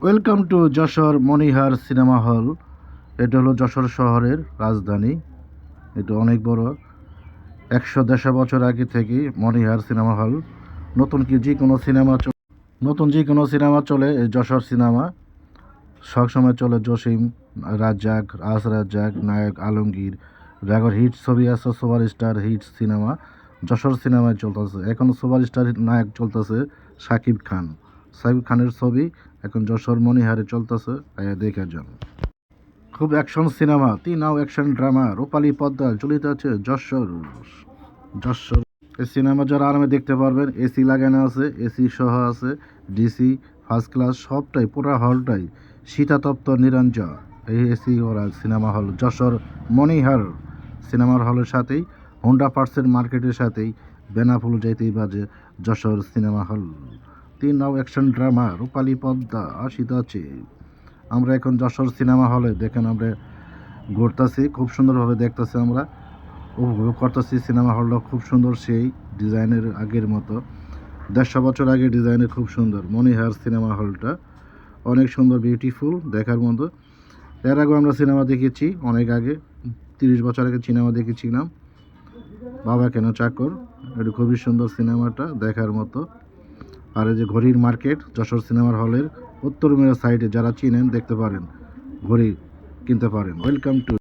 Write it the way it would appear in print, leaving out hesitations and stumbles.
Welcome to Jessore Monihar cinema hall. এটা হলো যশোর শহরের রাজধানী। এটা অনেক বড়। 100-150 বছর আগে থেকে মনিহার সিনেমা হল। নতুন যে কোনো সিনেমা চলে এই যশোর সিনেমা। সবসময় চলে জসিম, রাজ্জাক, রাজ্জাক, নায়ক আলমগীর। জাগর হিট ছবি আছে, সুপারস্টার হিট সিনেমা যশোর সিনেমায় চলতেছে। এখন সুপারস্টার নায়ক চলতেছে শাকিব খান। শাকিব খানের ছবি এখন যশোর মনিহারে চলতেছে, দেখে যান। খুব action cinema, 3 action drama, Rupali Padma চলিত আছে যশোর। এই সিনেমা যারা আরামে দেখতে পারবেন, এসি লাগানো আছে, এসি সহ আছে, ডিসি ফার্স্ট ক্লাস, সবটাই পুরা হলটাই শীতাতপ্ত নিরঞ্জন। এই এসি ওরা সিনেমা হল যশোর মনিহার সিনেমার হলের সাথেই হোন্ডা পার্টসের মার্কেটের সাথেই বেনাফুল যাইতেই বাজে Jessore cinema hall. 3 action drama, Rupali Padma আসিত আছে। আমরা এখন যশোর সিনেমা হলে দেখেন আমরা ঘুরতেছি, খুব সুন্দরভাবে দেখতেছি, আমরা উপভোগ করতেছি। সিনেমা হলটা খুব সুন্দর, সেই ডিজাইনের আগের মতো 150 বছর আগে ডিজাইনের, খুব সুন্দর। মনিহার সিনেমা হলটা অনেক সুন্দর, বিউটিফুল, দেখার মতো। এর আগে আমরা সিনেমা দেখেছি অনেক আগে, 30 বছর আগে সিনেমা দেখেছিলাম বাবা কেন চাকর। এটা খুবই সুন্দর, সিনেমাটা দেখার মতো। আর এই যে ঘড়ির মার্কেট যশোর সিনেমার হলের উত্তর মেরা সাইডে, যারা চিনেন দেখতে পারেন, ঘড়ি কিনতে পারেন। Welcome to